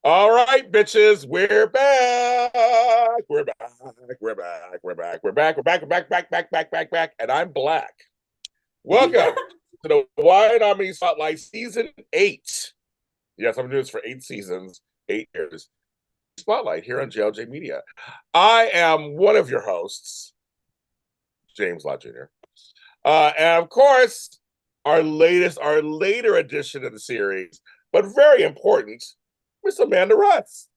All right, bitches, we're back. We're back. We're back. We're back. We're back. We're back. We're back. And I'm Black. Welcome to the Wine Army Spotlight Season 8. Yes, I'm doing this for 8 seasons, 8 years. Spotlight here on JLJ Media. I am one of your hosts, James Lott Jr. And of course, our later edition of the series, but very important, Miss Amanda Russ.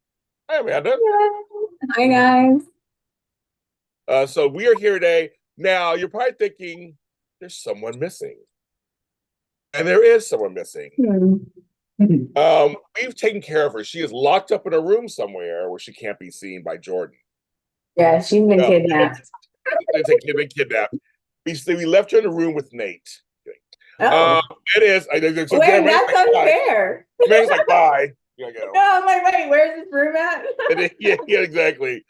Hi, Amanda. Hi, guys. So we are here today. Now, you're probably thinking, there's someone missing. And there is someone missing. We've taken care of her. She is locked up in a room somewhere where she can't be seen by Jordan. Yeah, she's been kidnapped. They've been kidnapped. We left her in a room with Nate. Oh. It is. So wait, that's unfair. Amanda's like, bye. No, I'm like, wait, where's this room at? yeah, exactly.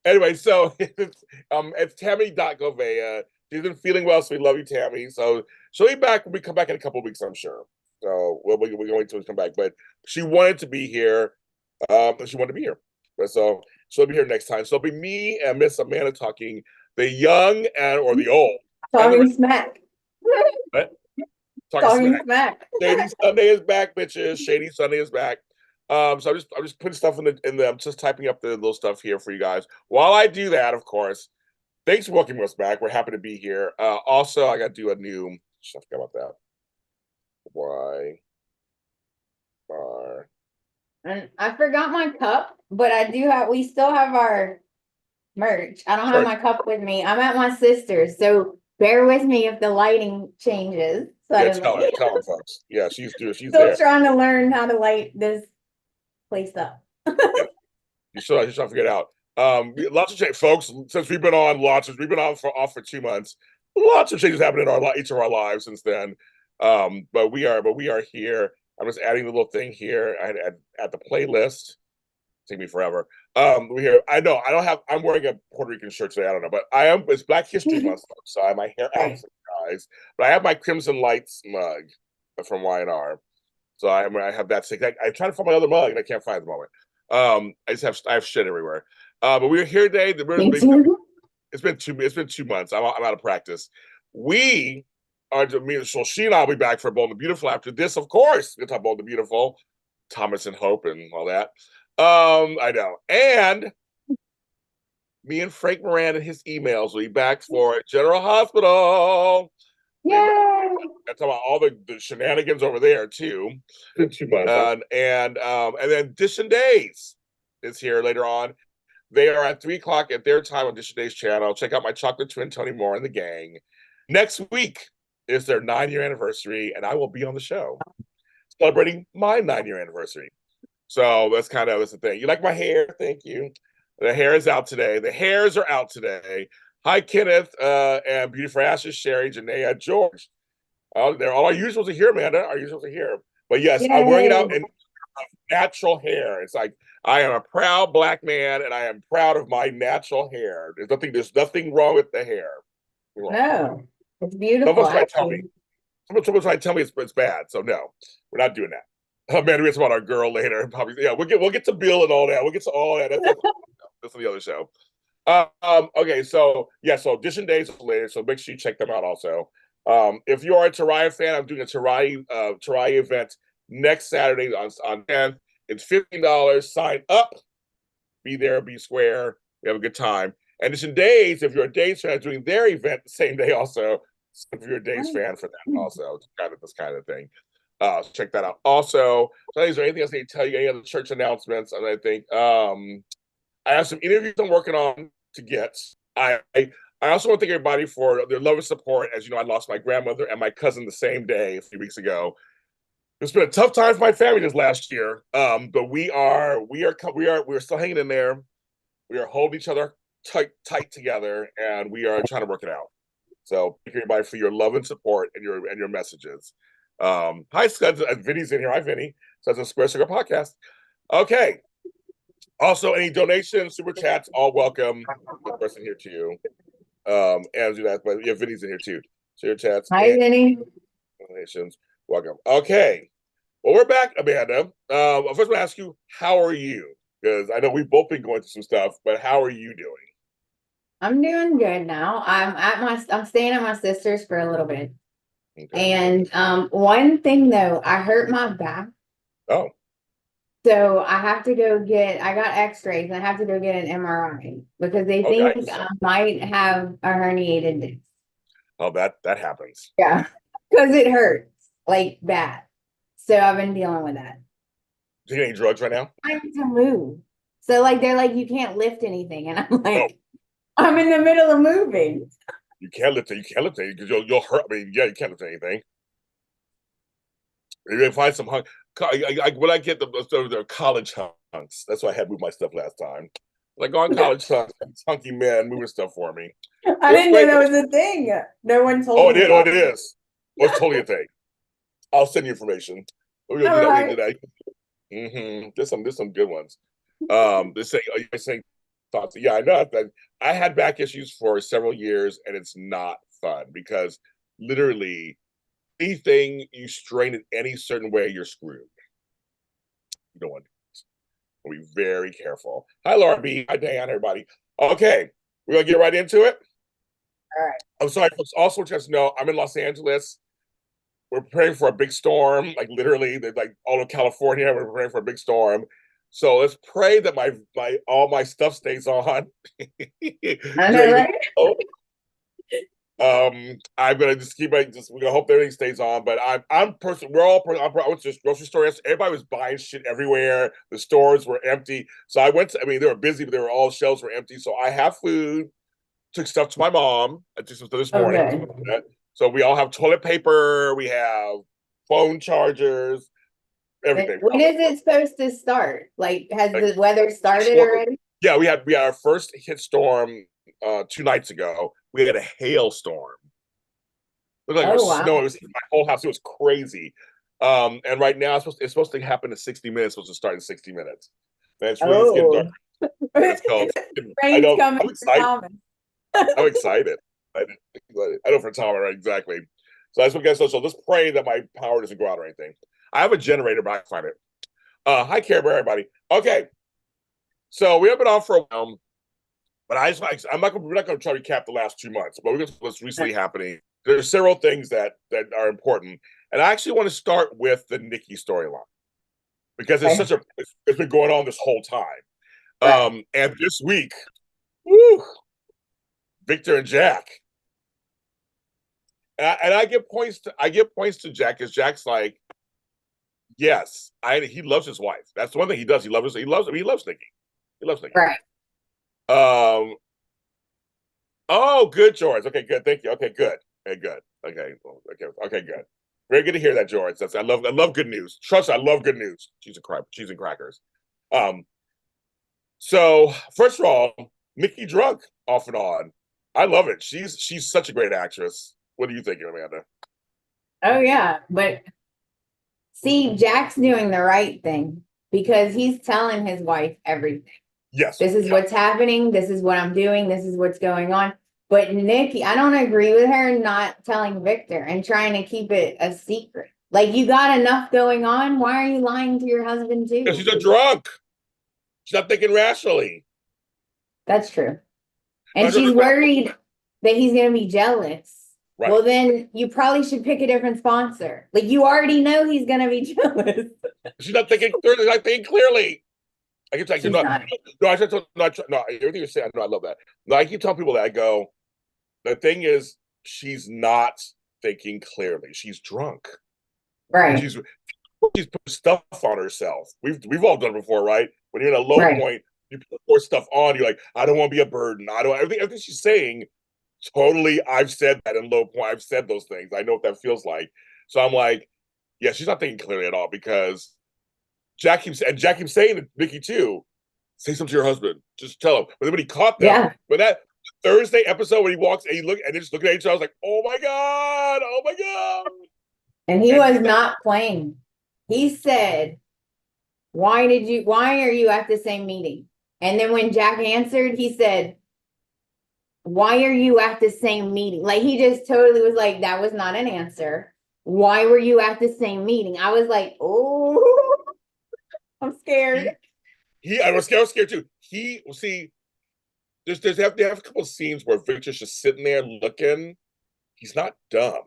Anyway, so it's Tammy.Govea. She's been feeling well, so we love you, Tammy. So she'll be back when we come back in a couple of weeks, I'm sure. So we're going to wait till she come back. But she wanted to be here. She wanted to be here. So she'll be here next time. So it'll be me and Miss Amanda talking the young or the old. Talking smack. What? Talking smack. Shady Sunday is back, bitches. Shady Sunday is back. So I'm just putting stuff in the I'm just typing up the little stuff here for you guys. While I do that, of course, thanks for welcoming us back. We're happy to be here. Also, I got to do a new. I forgot about that. Why? And I forgot my cup, but I do have. We still have our merch. I don't have my cup with me. I'm at my sister's, so bear with me if the lighting changes. Yeah, tell them, folks. Yeah, she's still there. Trying to learn how to light this place up. Yeah. You still trying to figure it out. Lots of change, folks. Since we've been on, we've been off for 2 months. Lots of changes happened in each of our lives since then. But we are here. I'm just adding the little thing here. I add the playlist. Take me forever. We here. I know. I don't have. I'm wearing a Puerto Rican shirt today. I don't know, but I am. It's Black History Month, so I have my hair out for you guys. But I have my Crimson Lights mug from Y&R. So I have that. I try to find my other mug and I can't find it at the moment. I have shit everywhere. But we're here today. It's been 2 months. I'm out of practice. We are so she and I'll be back for Bold and the Beautiful after this, of course. We'll talk Bold and the Beautiful, Thomas and Hope and all that. I know. And me and Frank Moran and his emails will be back for General Hospital. Yay! That's about all the shenanigans over there too. And then Dish and Days is here later on. They are at 3:00 at their time on Dish and Days channel. Check out my chocolate twin Tony Moore and the gang. Next week is their 9-year anniversary, and I will be on the show celebrating my 9-year anniversary. So that's the thing. You like my hair? Thank you. The hair is out today. The hairs are out today. Hi, Kenneth, and Beauty for Ashes, Sherry, Janaea, George. They're all our usuals are here, Amanda. Our usuals are here. But yes, I'm wearing it out in natural hair. It's like I am a proud Black man, and I am proud of my natural hair. There's nothing wrong with the hair. No, it's beautiful. Someone's trying to tell me it's bad. So no, we're not doing that. Man, we'll talk about our girl later. Probably, yeah, we'll get to Bill and all that. We'll get to all that. That's the other show. Okay, so Dish and Days later, so make sure you check them out also. If you are a Taraya fan, I'm doing a Taraya event next Saturday on 10th. It's $15. Sign up. Be there, be square. We have a good time. And Dish and Days, if you're a Days fan, doing their event the same day also. If you're a Days fan for that also, this kind of thing. Check that out. Also, so is there anything else I need to tell you? Any other church announcements? And I think I have some interviews I'm working on to get. I also want to thank everybody for their love and support. As you know, I lost my grandmother and my cousin the same day a few weeks ago. It's been a tough time for my family this last year. But we're still hanging in there. We are holding each other tight together, and we are trying to work it out. So thank you everybody for your love and support and your messages. Hi, Scuds. Vinny's in here. Hi, Vinny. Scuds and Square Sugar Podcast. Okay. Also, any donations, super chats, all welcome. The person here too. And do that, but yeah, Vinny's in here too. Super chats. Hi, Vinny. Donations, welcome. Okay. Well, we're back, Amanda. First, I want to ask you, how are you? Because I know we've both been going through some stuff, but how are you doing? I'm doing good now. I'm staying at my sister's for a little bit. Okay. And one thing though, I hurt my back. Oh, So I got x-rays and I have to go get an MRI because they okay. think I might have a herniated disc. Oh, that happens. Yeah. Because it hurts like bad. So I've been dealing with that. Do you get any drugs right now? Trying to move. So like they're like, you can't lift anything. And I'm No, like, I'm in the middle of moving. you can't lift it. You can't lift it because you'll hurt. I mean, yeah, you can't lift anything. You can find some hunk. When I get the college hunks, that's why I had to move my stuff last time. Like on college hunks, hunky men moving stuff for me. I It's didn't know great. that was a thing. No one told Oh, me it about is. Oh, it's totally a thing. I'll send you information. We're gonna All do that. right. We can do that. There's some good ones. This saying, you're saying thoughts. Yeah, I know that. I had back issues for several years, and it's not fun because literally anything you strain it any certain way, you're screwed. You don't want to be very careful. Hi, Laura B. Hi, Dan, everybody. Okay, we're gonna get right into it. All right. I'm sorry, folks. Also, just know I'm in Los Angeles. We're preparing for a big storm, like literally, like all of California. We're preparing for a big storm. So let's pray that my all my stuff stays on. I know, right? I'm gonna just keep it. We're gonna hope everything stays on. But I'm person. We're all. I went to this grocery store yesterday. Everybody was buying shit everywhere. The stores were empty. So I went. I mean, they were busy, but they were all shelves were empty. So I have food. Took stuff to my mom. I took stuff this morning. Okay. So we all have toilet paper. We have phone chargers. Everything. When is it supposed to start? Like, has Like, the weather started already? yeah, we had our first hit storm 2 nights ago. We had a hailstorm. It looked like it Oh, was wow. snow. It was in my whole house. It was crazy. And right now it's supposed to happen in 60 minutes. It's supposed to start in 60 minutes. And it's getting dark. It's cold. I Rain's know. coming I'm for excited. Thomas. I'm excited. I know for Tom, right? Exactly. So that's what guys. So let's pray that my power doesn't go out or anything. I have a generator, but I can find it. Hi, Care Bear, everybody. Okay, so we have been on for a while, but we're not going to try to recap the last 2 months, but we're going to what's recently happening. There's several things that are important, and I actually want to start with the Nikki storyline because it's been going on this whole time. Right. And this week, woo, Victor and Jack. And I give points to Jack because Jack's like, yes, he loves his wife. That's the one thing he does. He loves Nikki. He loves Nikki. Right. Um. Oh, good, George. Okay, good. Thank you. Okay, good. Okay, good. Okay, good. Very good to hear that, George. I love good news. Trust, I love good news. Cheese and crackers. Um. So first of all, Nikki drunk off and on. I love it. She's such a great actress. What do you think, Amanda? Oh, yeah. But see, Jack's doing the right thing because he's telling his wife everything. Yes. This is what's happening. This is what I'm doing. This is what's going on. But Nikki, I don't agree with her not telling Victor and trying to keep it a secret. Like, you got enough going on. Why are you lying to your husband too? Because she's a drunk. She's not thinking rationally. That's true. And she's worried that he's going to be jealous. Right. Well, then you probably should pick a different sponsor. Like, you already know he's going to be jealous. She's not thinking clearly. Not thinking clearly. I keep telling you, no, everything you're saying, I love that. No, I keep telling people that. I go, the thing is, she's not thinking clearly. She's drunk. Right. She's put stuff on herself. We've all done it before, right? When you're in a low point, you put more stuff on. You're like, I don't want to be a burden. Everything she's saying, totally. I've said that in low point. I've said those things. I know what that feels like. So I'm like, yeah, she's not thinking clearly at all because Jack keeps saying to Nikki too, say something to your husband. Just tell him. But then when he caught them, when that Thursday episode when he walks and they're just looking at each other, I was like, oh my God. And he was not playing. He said, why are you at the same meeting? And then when Jack answered, he said, why are you at the same meeting? Like, he just totally was like, that was not an answer. why were you at the same meeting? I was like, oh, I'm scared. I was scared too. They have a couple of scenes where Victor's just sitting there looking. He's not dumb.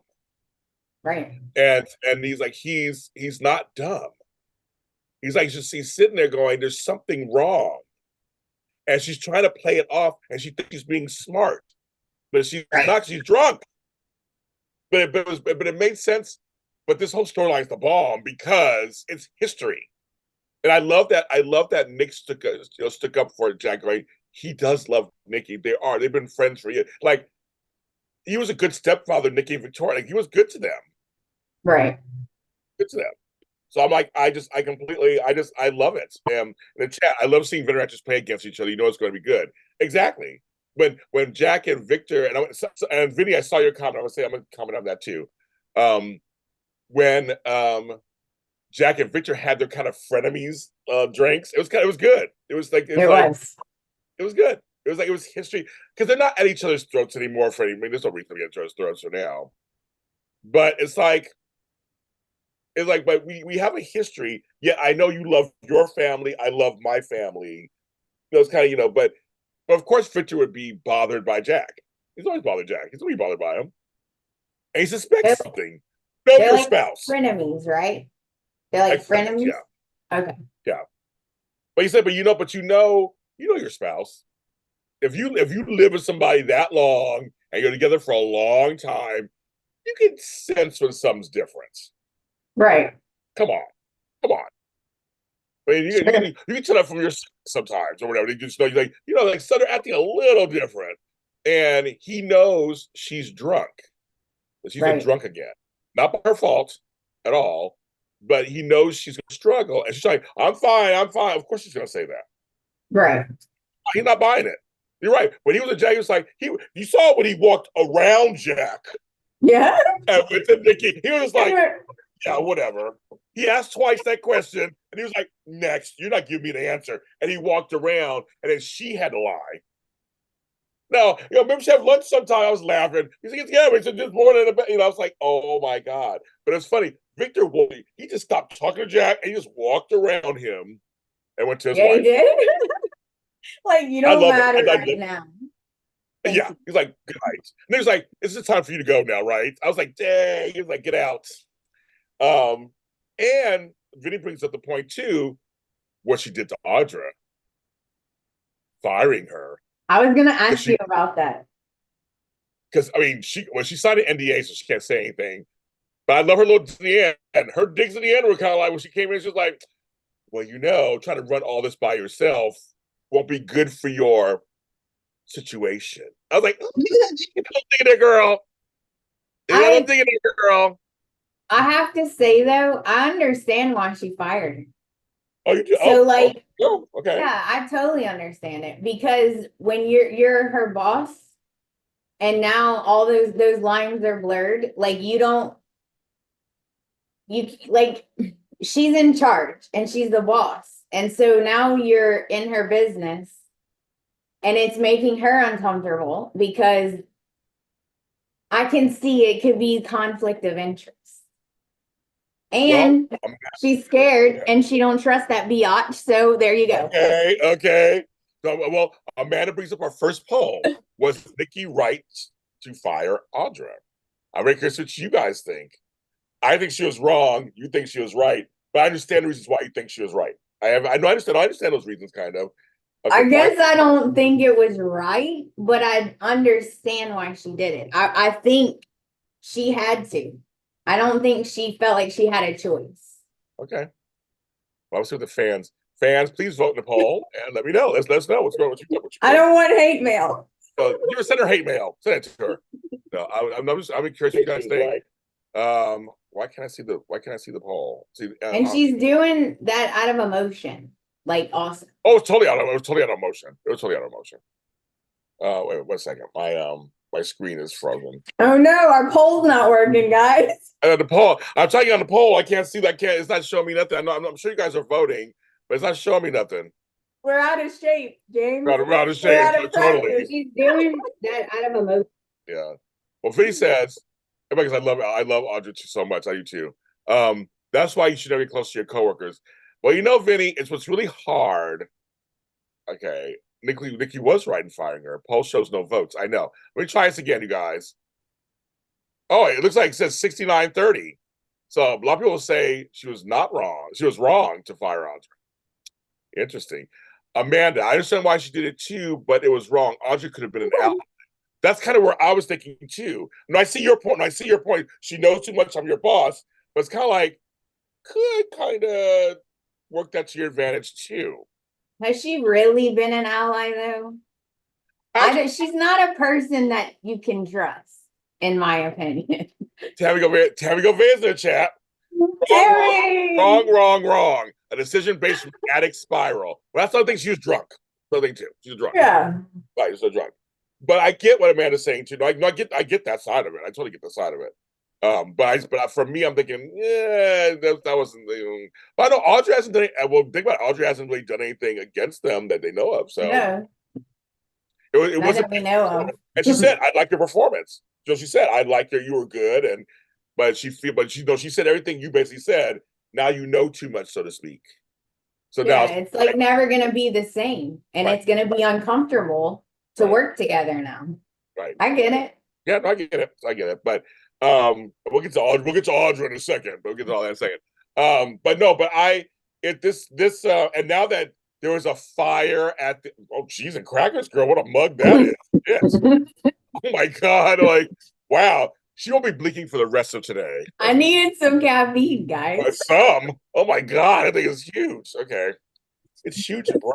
Right. And he's not dumb. He's sitting there going, there's something wrong. And she's trying to play it off, and she thinks she's being smart. But she's not, she's drunk. But it made sense. But this whole storyline is the bomb because it's history. And I love that Nick stuck up for Jack, going, he does love Nikki. They've been friends for years. Like, he was a good stepfather, Nikki and Victoria. Like, he was good to them. Right. Good to them. So I'm like, I love it. In the chat, I love seeing veteran actors play against each other. You know it's going to be good. Exactly. When Jack and Victor, and Vinny, I saw your comment. I'm going to comment on that too. When Jack and Victor had their kind of frenemies drinks, it was good. It was good. It was history, because they're not at each other's throats anymore. There's no reason to get at each other's throats for now. But but we have a history. Yeah, I know you love your family. I love my family. It's kind of, but of course Victor would be bothered by Jack. He's always bothered Jack. He's always bothered by him. And he suspects something. Know your spouse. Frenemies, right? They're like frenemies? Yeah. Okay. Yeah. But he said, you know your spouse. If you live with somebody that long and you're together for a long time, you can sense when something's different. Right. Come on. I mean, you can tell that from your sometimes or whatever. You just know, so they're acting a little different. And he knows she's drunk. She's a drunk again. Not by her fault at all, but he knows she's going to struggle. And she's like, I'm fine. Of course she's going to say that. Right. He's not buying it. You're right. When he was a Jack, he was like, you saw it when he walked around Jack. Yeah. And with Nikki, he was just like, yeah, whatever. He asked twice that question, and he was like, next. You're not giving me the answer. And he walked around, and then she had to lie. No, remember she had lunch sometime. I was laughing. He's like, yeah, we said this morning. I was like, oh my God. But it's funny. Victor, he just stopped talking to Jack, and he just walked around him and went to his wife. He did. Like, you don't matter right now. Yeah. He's like, good night. And he was like, it's the time for you to go now, right? I was like, dang. He was like, get out. And Vinny brings up the point too, what she did to Audra, firing her. I was gonna ask you about that. Because she signed an NDA, so she can't say anything. But I love her little to the end. Her digs at the end were kind of like when she came in, she was like, well, trying to run all this by yourself won't be good for your situation. I was like, I'm thinking that girl. I'm thinking that girl. I have to say though, I understand why she fired her. Oh, you do? So okay. Yeah, I totally understand it, because when you're her boss, and now all those lines are blurred, she's in charge and she's the boss, and so now you're in her business, and it's making her uncomfortable because I can see it could be conflict of interest. And she's scared, and she don't trust that biatch. So there you go. Okay. So, Amanda brings up our first poll. Was Nikki right to fire Audra? I'm very curious what you guys think. I think she was wrong. You think she was right. But I understand the reasons why you think she was right. I understand those reasons, kind of. I guess I don't think it was right, but I understand why she did it. I think she had to. I don't think she felt like she had a choice. Okay. Well, I'll see what the fans. Fans, please vote in the poll and let me know. Let us know what's going on. I don't want hate mail. You just send her hate mail. Send it to her. No, I'm curious what you guys think. Why can't I see the poll? And she's doing that out of emotion. Like, awesome. Oh, it was totally out of emotion. Wait 1 second. My screen is frozen. Oh no, our poll's not working, guys. The poll. I'm telling you on the poll, I can't see that. It's not showing me nothing. I'm sure you guys are voting, but it's not showing me nothing. We're out of shape, James. We're out of shape. Totally. She's doing that out of emotion. Yeah. Well, Vinny says, because I love Audra so much. I do too. That's why you should never get close to your coworkers. Well, Vinny, it's what's really hard. Okay, Nikki was right in firing her. Poll shows no votes. I know. Let me try this again, you guys. Oh, it looks like it says 69-30. So a lot of people say she was not wrong. She was wrong to fire Audra. Interesting. Amanda, I understand why she did it too, but it was wrong. Audra could have been an ally. That's kind of where I was thinking too. And I see your point. She knows too much. I'm your boss, but it's kind of like could kind of work that to your advantage too. Has she really been an ally though? She's not a person that you can trust, in my opinion. Tammy go visit the chat. Wrong. A decision based on addict spiral. Well, that's another thing. She was drunk. Another thing too. She was drunk. Yeah. Right, she's so drunk. But I get what Amanda's saying too. I get that side of it. I totally get the side of it. But for me, I'm thinking, yeah, that wasn't the. But I know Audra hasn't done. Well, think about it, Audra hasn't really done anything against them that they know of. So no. it wasn't. We know of. And she said, "I like your performance." So she said, "I like you were good." But she said everything you basically said. Now you know too much, so to speak. So yeah, now it's like never gonna be the same, and it's gonna be uncomfortable to work together now. Right. I get it. Yeah, I get it. But we'll get to Audra in a second. We'll get to all that in a second. And now that there was a fire at the cheese and crackers, girl, what a mug that is. Yes. Oh my God. Like, wow. She won't be blinking for the rest of today. I needed some caffeine, guys. Some. Oh my God. I think it's huge. Okay. It's huge and brown.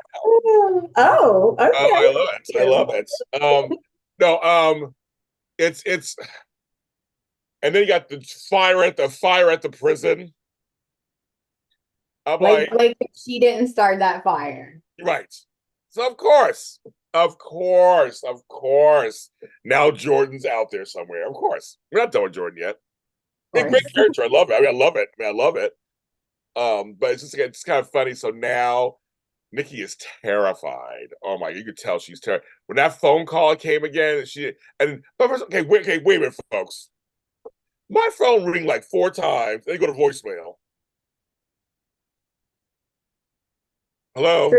Oh, okay. I love it. It's and then you got the fire at the prison. I'm like she didn't start that fire. Right. So of course. Now Jordan's out there somewhere. Of course. We're not done with Jordan yet. Great character. I love it. I love it. But it's kind of funny. So now Nikki is terrified. Oh my! You could tell she's terrified when that phone call came again. Wait a minute, folks. My phone ring like 4 times. Then go to voicemail. Hello.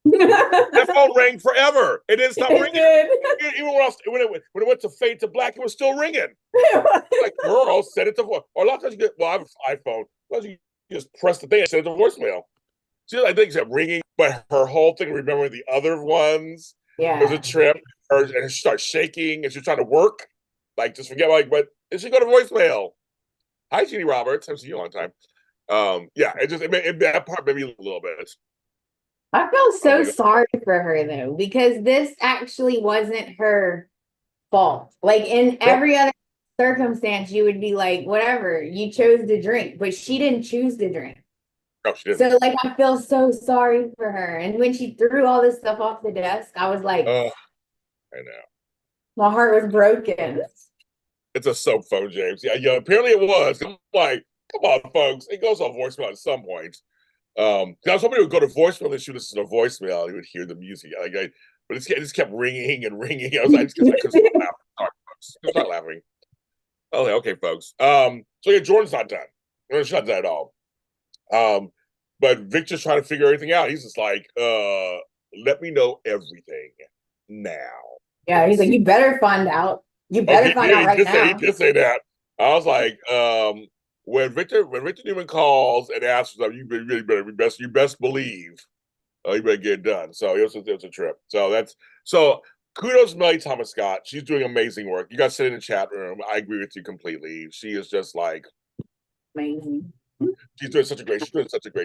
That phone rang forever. It didn't stop ringing. Even when it went to fade to black, it was still ringing. Like, girl, set it to voice. Or a lot of times I have an iPhone. Well, you just press the thing and send it to voicemail. I think she kept ringing, but her whole thing, remembering the other ones, was a trip. And she started shaking, and she's trying to work. Like, just forget, but it should go to voicemail. Hi, Jeannie Roberts. I've seen you a long time. That part made me a little bit. I feel so sorry for her though, because this actually wasn't her fault. Like in every other circumstance, you would be like, whatever, you chose to drink, but she didn't choose to drink. No, she didn't. So like, I feel so sorry for her. And when she threw all this stuff off the desk, I was like, I know. My heart was broken. It's a soap phone, James. Yeah, apparently it was. I'm like, come on, folks. It goes on voicemail at some point. I was hoping it would go to voicemail and shoot us in a voicemail and you would hear the music. But it just kept ringing and ringing. I was like, I couldn't stop laughing. Sorry, folks. I was not laughing. I was like, okay, folks. So yeah, Jordan's not done. She's not done at all. But Victor's trying to figure everything out. He's just like, let me know everything now. Yeah, he's like, you better find out. You better find out right now. He did say that. I was like, when Victor Newman calls and asks for something, you best believe you better get it done. So it was a trip. So kudos to Melly Thomas Scott. She's doing amazing work. You guys sit in the chat room. I agree with you completely. She is just like amazing. She's doing such a great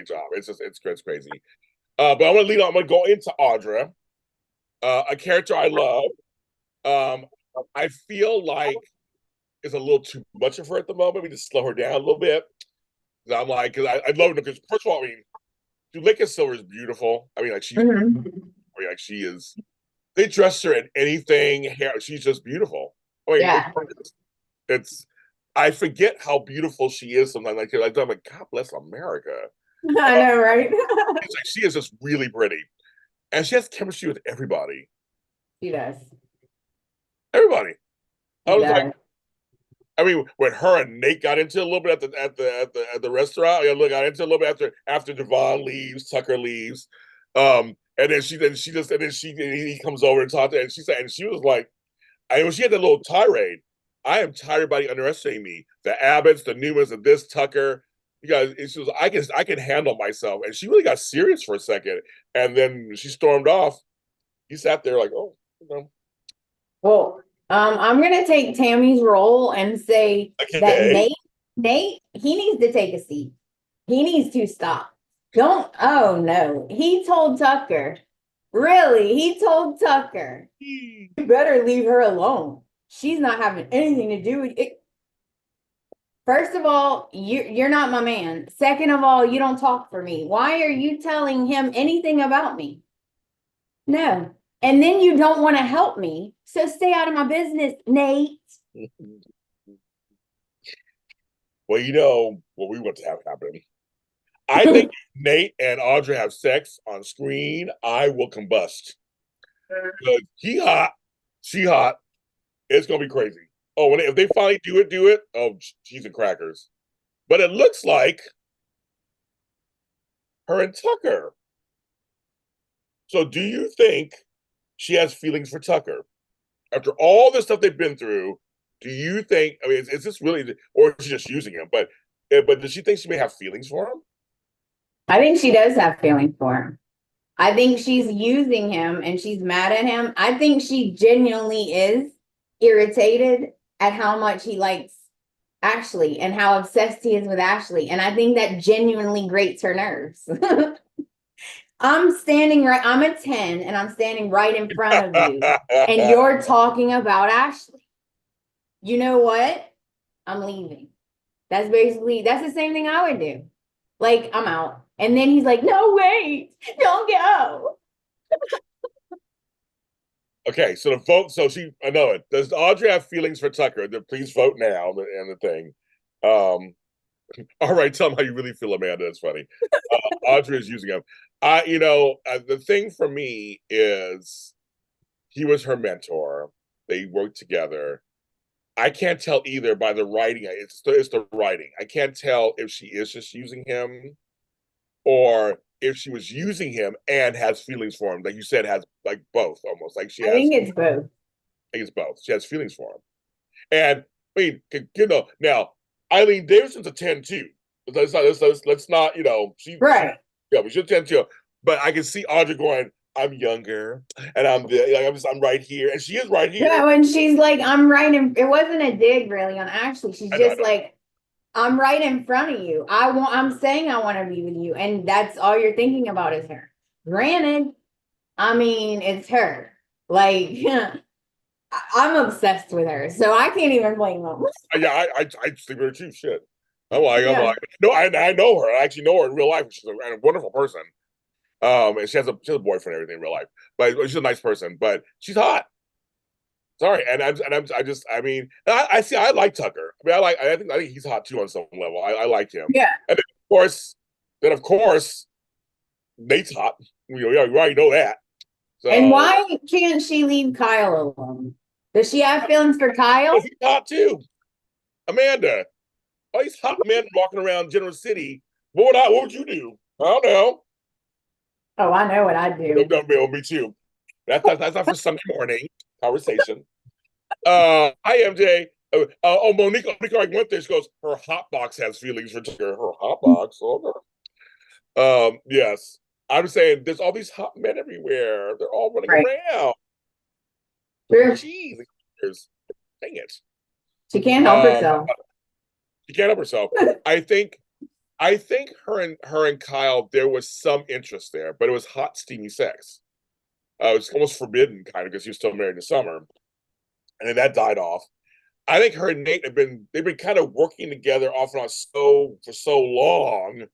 job. It's crazy. But I'm gonna go into Audra, a character I love. I feel like it's a little too much of her at the moment. We just slow her down a little bit. I'm like, because I love her because first of all, I mean, Juleka Silver is beautiful. I mean, like she is. They dress her in anything. Hair, she's just beautiful. I mean, I forget how beautiful she is sometimes. I'm like, God bless America. I know, right? It's like she is just really pretty, and she has chemistry with everybody. She does. Everybody. I was like, I mean, when her and Nate got into a little bit at the restaurant, yeah, look, got into a little bit after Devon leaves, Tucker leaves, and then he comes over and talks to her, and she said, and she was like, when she had that little tirade, I am tired of everybody underestimating me. The Abbotts, the Newmans, and this Tucker. You guys, she was, I can handle myself, and she really got serious for a second, and then she stormed off. He sat there like, oh, you know. Well, I'm gonna take Tammy's role and say that Okay. Nate, he needs to take a seat. He needs to stop. Don't, oh no. He told Tucker, really, he told Tucker, you better leave her alone. She's not having anything to do with it. First of all, you're not my man. Second of all, you don't talk for me. Why are you telling him anything about me? No. And then you don't want to help me. So stay out of my business, Nate. Well, you know what we want to have happen. I think if Nate and Audra have sex on screen, I will combust. He hot, she hot. It's gonna be crazy. Oh, if they finally do it. Oh, cheese and crackers. But it looks like her and Tucker. So, do you think she has feelings for Tucker after all the stuff they've been through? Do you think? I mean, is this really, or is she just using him? But does she think she may have feelings for him? I think she does have feelings for him. I think she's using him and she's mad at him. I think she genuinely is irritated at how much he likes Ashley and how obsessed he is with Ashley. And I think that genuinely grates her nerves. I'm a 10 and I'm standing right in front of you. And you're talking about Ashley. You know what? I'm leaving. That's the same thing I would do. Like, I'm out. And then he's like, no, wait, don't go. Okay, so the vote. So I know it. Does Audra have feelings for Tucker? Please vote now. And the thing. All right, tell them how you really feel, Amanda. That's funny. Audra is using him. The thing for me is he was her mentor. They worked together. I can't tell either by the writing. It's the writing. I can't tell if she is just using him or if she was using him and has feelings for him. Like you said, has like both almost. Like I think it's both. I think it's both. She has feelings for him. And I mean, now Eileen Davidson's a 10 too. Let's not, Right. We should 10 too. But I can see Audra going, I'm younger and I'm right here. And she is right here. Yeah, when she's like, I'm right in, it wasn't a dig really on Ashley. She's just like, I'm right in front of you. I'm saying I want to be with you. And that's all you're thinking about is her. Granted, I mean, it's her. Like, I'm obsessed with her. So I can't even blame them. Yeah, I sleep with her too. Shit. I'm like, no, I know her. I actually know her in real life. She's a wonderful person. And she has a boyfriend and everything in real life. But she's a nice person. But she's hot. Sorry, I like Tucker. I mean, I think he's hot too on some level. I like him. Yeah. And of course, Nate's hot. We already know that. So, and why can't she leave Kyle alone? Does she have feelings for Kyle? He's hot too. Amanda, all these hot men walking around General City. What would you do? I don't know. Oh, I know what I'd do. No, me too. That's not for Sunday morning conversation. Hi, MJ. Monica like went there. She goes, her hot box has feelings for Tucker. Her hot box. Yes. I'm saying there's all these hot men everywhere. They're all running around. True. Jeez. Dang it. She can't help herself. She can't help herself. I think her and Kyle, there was some interest there, but it was hot, steamy sex. It was almost forbidden, kind of, because he was still married in the summer. And then that died off. I think her and Nate they've been kind of working together off and on for so long.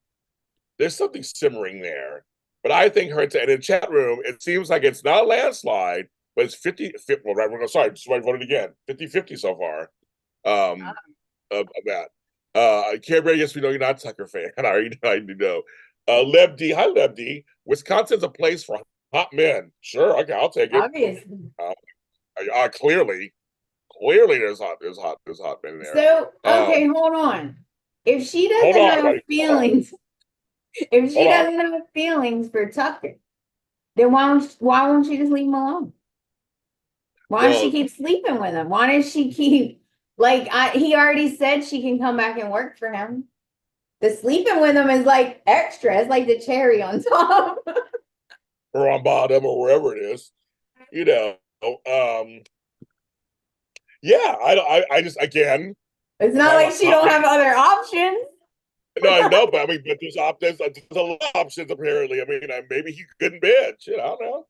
There's something simmering there. But I think her and in the chat room, it seems like it's not a landslide, but it's 50-50. Well, right, sorry, just voted again. 50-50 so far. Of that. Carrie, yes, we know you're not a Tucker fan. I already know. Leb D, hi Leb D. Wisconsin's a place for hot men. Sure, okay, I'll take it. Obviously. Clearly. clearly there's hot men in there. So, okay, hold on. If she Hold doesn't on, have buddy. feelings, if she Hold on. doesn't have feelings for Tucker, then why won't she just leave him alone? Why does she keep sleeping with him? Why does she keep he already said she can come back and work for him. The sleeping with him is like extra. It's like the cherry on top. Or on bottom or wherever it is. You know. Yeah, I just again. It's not like she don't have other options. No, I know, but I mean, but there's a lot of options apparently. I mean, maybe he couldn't bed. Shit, I don't know.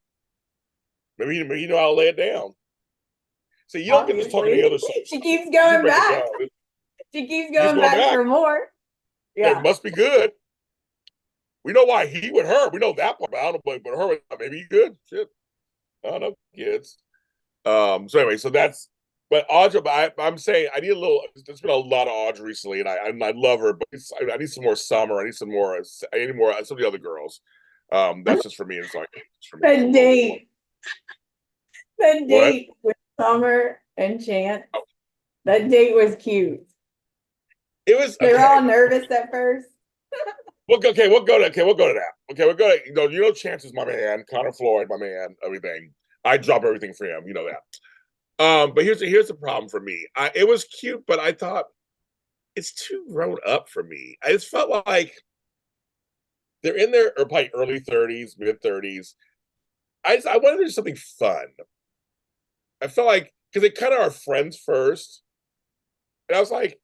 Maybe you know how to lay it down. So you don't get to talk to the other side. She keeps going back. She keeps going back for more. Yeah, it must be good. We know why he with her. We know that part. I don't know, but her, maybe he good. Shit, I don't know, kids. So anyway, so that's. But Audra, I'm saying I need a little. There's been a lot of Audra recently, and I love her, but I need some more Summer. I need some more. I need more some of the other girls. That's just for me. It's like the date. The date with Summer and Chance. Oh. That date was cute. It was. They were all nervous at first. We'll go to that. Okay, we'll go to that. You know, Chance is my man. Connor Floyd, my man. Everything. I drop everything for him. You know that. But here's the problem for me. It was cute, but I thought it's too grown up for me. I just felt like they're in their probably early 30s, mid 30s. I wanted to do something fun. I felt like because they kind of are friends first, and I was like,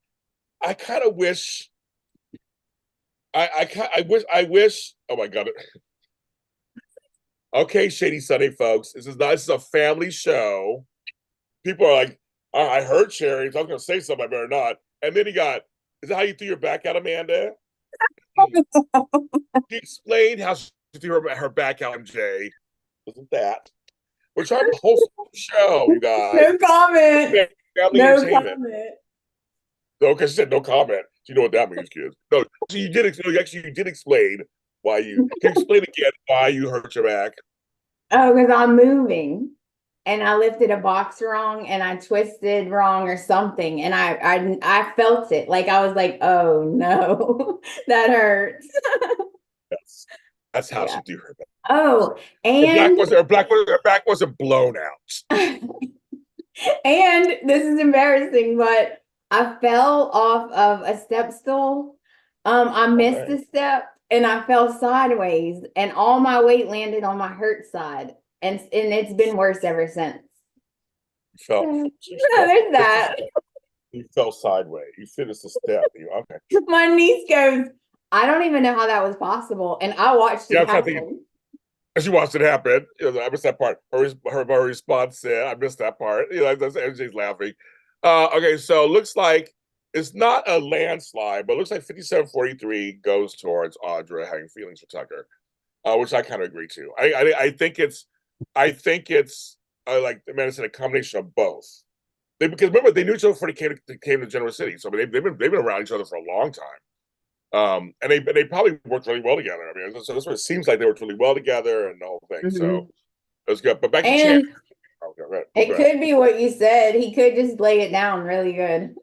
I kind of wish. I wish. Oh my god. Okay, Shady Sunday, folks. This is a family show. People are like, I heard Sharon, so I was going to say something, I better not. And then is that how you threw your back out, Amanda? She explained how she threw her back out, MJ. Wasn't that? We're trying to host a show, you guys. No comment. No comment. Okay, she said no comment. You know what that means, kids. No, you did explain why you can you explain again why you hurt your back. Oh, because I'm moving. And I lifted a box wrong and I twisted wrong or something. And I felt it. Like I was like, oh no, that hurts. Yes. That's how she threw her back. Oh, and her back wasn't blown out. And this is embarrassing, but I fell off of a step stool. I missed a step and I fell sideways and all my weight landed on my hurt side. And it's been worse ever since. There's that. You fell sideways. You finished the step. Okay. My niece goes, I don't even know how that was possible. And I watched it happen. She watched it happen. I missed that part. Her response said, I missed that part. MJ's laughing. Okay, so it looks like it's not a landslide, but it looks like 57-43 goes towards Audra having feelings for Tucker, which I kind of agree to. I think it's like Amanda said, a combination of both. Because remember, they knew each other before they came to General City, so they've been around each other for a long time. And they probably worked really well together. I mean, so this one it seems like they worked really well together and the whole thing. So it was good. But back to Chance. It could be what you said. He could just lay it down really good.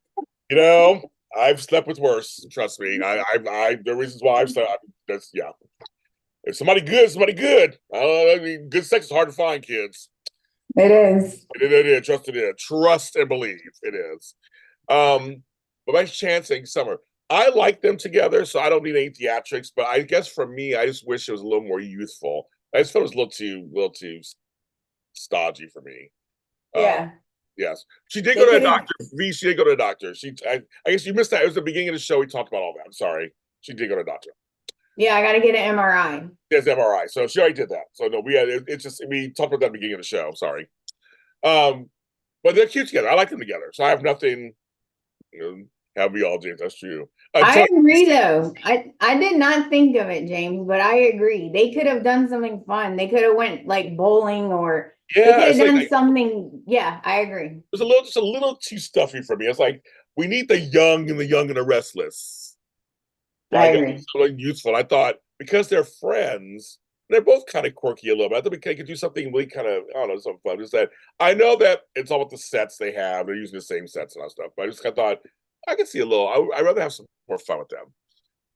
You know, I've slept with worse. Trust me. There are reasons why I've slept. That's If somebody good. I mean, good sex is hard to find, kids. It is. It is. Trust and believe. It is. But my Chance and Summer, I like them together, so I don't need any theatrics. But I guess for me, I just wish it was a little more youthful. I just felt it was a little too stodgy for me. Yeah. Yes, she did go to a doctor. She did go to a doctor. I guess you missed that. It was the beginning of the show. We talked about all that. I'm sorry. She did go to a doctor. Yeah, I got to get an MRI. Yes, MRI. So she already did that. So no, we talked about that at the beginning of the show. Sorry. But they're cute together. I like them together. So I have nothing. Have we all, James? That's true. I agree, though. I did not think of it, James, but I agree. They could have done something fun. They could have went like bowling or they could have done something. Yeah, I agree. It's just a little too stuffy for me. It's like we need the young and the restless. I agree. Something useful. I thought because they're friends, They're both kind of quirky a little bit. I think they could do something really kind of, I don't know, something fun. Just that I know that it's all with the sets they have. They're using the same sets and all stuff. But I just kind of thought I could see a little. I'd rather have some more fun with them.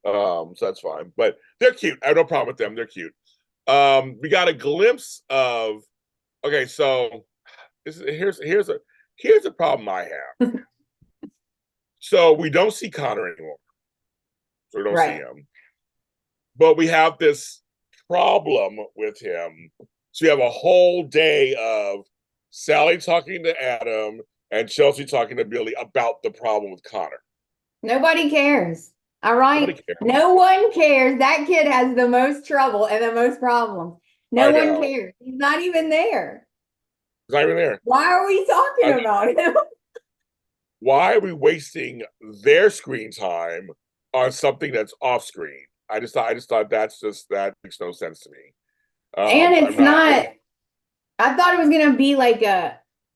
So that's fine. But they're cute. I have no problem with them. They're cute. We got a glimpse of. Okay, so here's a problem I have. So we don't see Connor anymore. So we don't see him. But we have this problem with him. So you have a whole day of Sally talking to Adam and Chelsea talking to Billy about the problem with Connor. Nobody cares. All right. No one cares. That kid has the most trouble and the most problems. No one cares. He's not even there. He's not even there. Why are we talking about him? Why are we wasting their screen time on something that's off screen? I just thought that makes no sense to me. And it's not. I thought it was gonna be like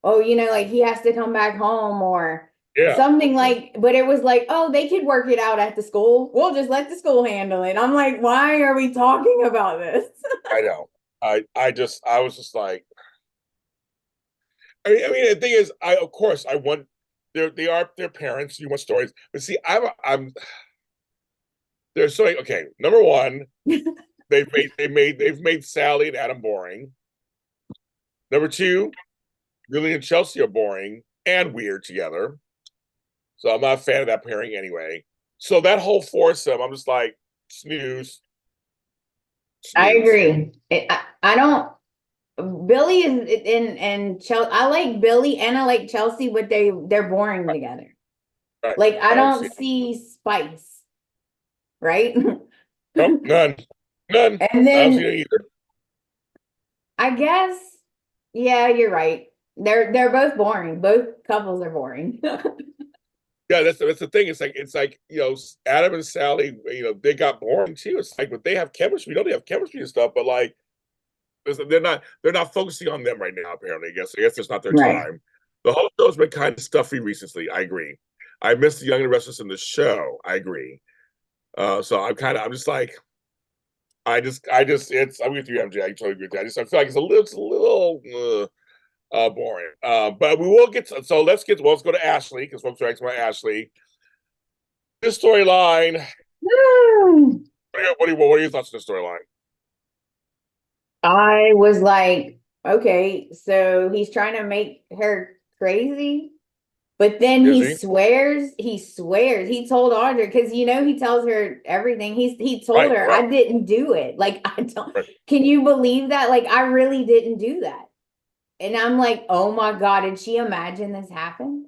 like he has to come back home or something like. But it was like, oh, they could work it out at the school. We'll just let the school handle it. I'm like, why are we talking about this? I know. I was just like, I mean, the thing is, of course I want. They are their parents. You want stories, but see, I'm. They're so okay. Number one, they've made Sally and Adam boring. Number two, Lily and Chelsea are boring and weird together. So I'm not a fan of that pairing anyway. So that whole foursome, I'm just like snooze. I agree. I don't. Billy is and Chelsea. I like Billy and I like Chelsea, but they're boring together. Right. Like I don't see spice. Right? Nope, none. And then I guess, yeah, you're right. They're both boring. Both couples are boring. Yeah, that's the thing. It's like Adam and Sally, they got boring too. It's like, but they have chemistry. We know they have chemistry and stuff, but like they're not focusing on them right now, apparently. I guess it's not their time. The whole show's been kind of stuffy recently. I agree. I missed the Young and Restless in the show. I agree. So I'm just like, I'm with you, MJ. I totally agree with that. I feel like it's a little boring. But we will get to, so let's go to Ashley because folks are asking about Ashley. This storyline. What are your thoughts on this storyline? I was like, okay, so he's trying to make her crazy. But then he swears, he told Audra, because he tells her everything. He told her, I didn't do it. Like, I don't, can you believe that? Like, I really didn't do that. And I'm like, oh my God, did she imagine this happened?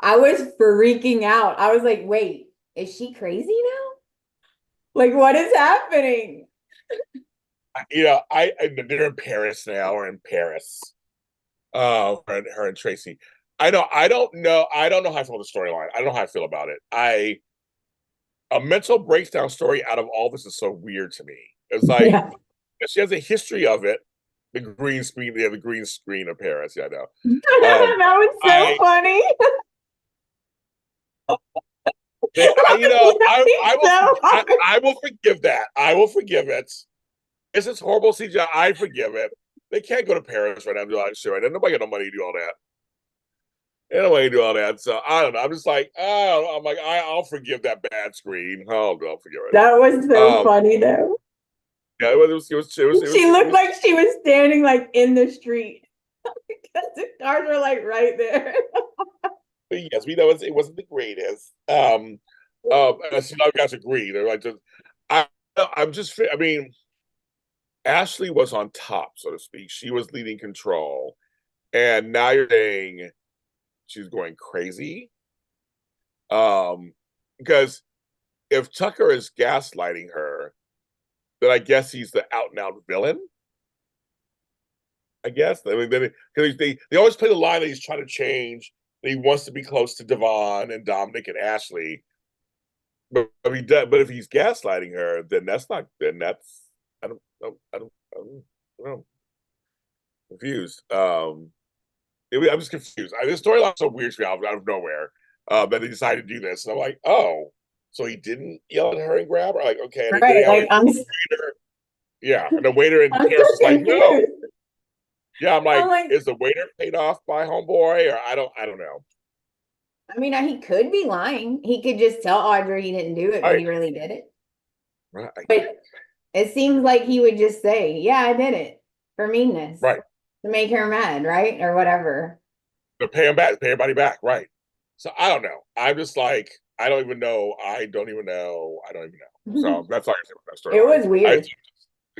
I was freaking out. I was like, wait, is she crazy now? Like, what is happening? They're in Paris now, or in Paris. Her and Tracy. I don't know how I feel about the storyline. I don't know how I feel about it. A mental breakdown story out of all this is so weird to me. It's like she has a history of it. The green screen of Paris. Yeah, I know. That was so funny. I will forgive that. I will forgive it. It's this horrible CGI. I forgive it. They can't go to Paris right now and do all that shit right now. Nobody got no money to do all that. They don't want to do all that. So I don't know. I'm just like, I'm like, I'll forgive that bad screen. I'll forgive it. That was so funny though. Yeah, it was. She looked like she was standing like in the street because the cars were like right there. But yes, we know it wasn't the greatest. You guys agree. They're like, I mean, Ashley was on top, so to speak. She was leading control, and now you're saying she's going crazy. Because if Tucker is gaslighting her, then I guess he's the out and out villain. I guess. I mean, because they always play the line that he's trying to change. That he wants to be close to Devon and Dominic and Ashley. But if he's gaslighting her, then that's I don't know. Confused. I'm just confused. This storyline's so weird to me out of nowhere. That they decided to do this, and I'm like, oh, so he didn't yell at her and grab her. Like, okay, right? Like Yeah, and the waiter in I'm Paris so was like, no. confused. Yeah, I'm like, I'm like, is the waiter paid off by homeboy, or I don't know. I mean, he could be lying. He could just tell Audra he didn't do it, but Right, he really did it. right, But it seems like he would just say, "Yeah, I did it for meanness right. to make her mad, right, or whatever." To pay him back, pay everybody back, right? So I don't know. I'm just like, I don't even know. I don't even know. I don't even know. So that's all I can say about that It storyline. was weird. It's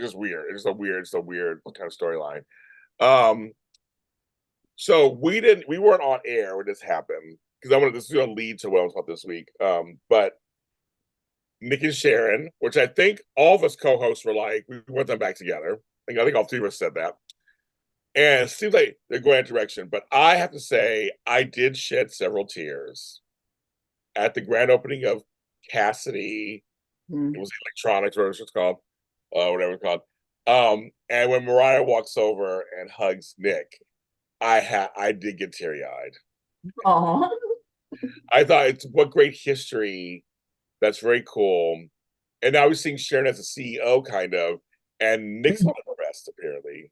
just weird. It's a weird kind of storyline. Um, so we weren't on air when this happened because this is gonna lead to what I was about this week. But Nick and Sharon, which I think all of us co-hosts were like, we want them back together. I think all three of us said that. And it seems like they're going that direction. But I have to say, I did shed several tears at the grand opening of Cassidy. It was electronics, or it's called, whatever it's called. And when Mariah walks over and hugs Nick, I did get teary eyed. Oh, I thought it's what great history. That's very cool. And now we're seeing Sharon as a CEO, kind of, and Nick's on the rest apparently.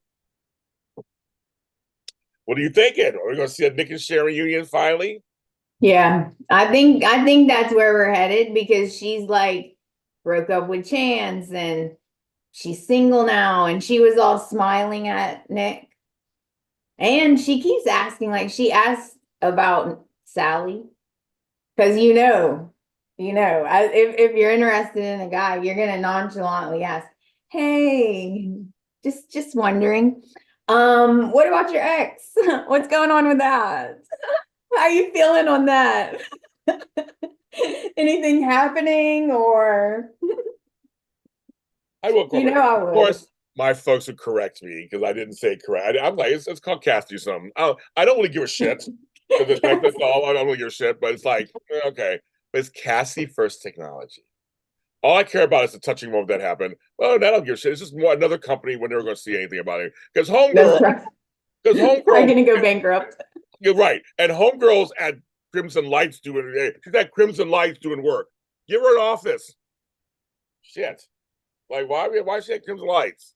What are you thinking? Are we going to see a Nick and Sharon reunion finally? yeah. I think that's where we're headed because she's like broke up with Chance and she's single now, and she was all smiling at Nick. And she keeps asking, like she asked about Sally. Because if you're interested in a guy, you're gonna nonchalantly ask, "Hey, just wondering, what about your ex? What's going on with that? How you feeling on that? Anything happening or I will. I Of would." course, my folks would correct me because I didn't say it correct. I'm like, it's called Cassidy something. I don't really give a shit because that's all. I don't really give a shit. But it's like, okay, but it's Cassie First Technology. All I care about is the touching moment that happened. Well, I don't give a shit. It's just another company we're never going to see anything about it. Because That's Homegirl, right. because Probably Homegirl, gonna go bankrupt. you're right. And Homegirl's at Crimson Lights she's at Crimson Lights doing work. Give her an office. Shit. Like, why is she at Crimson Lights?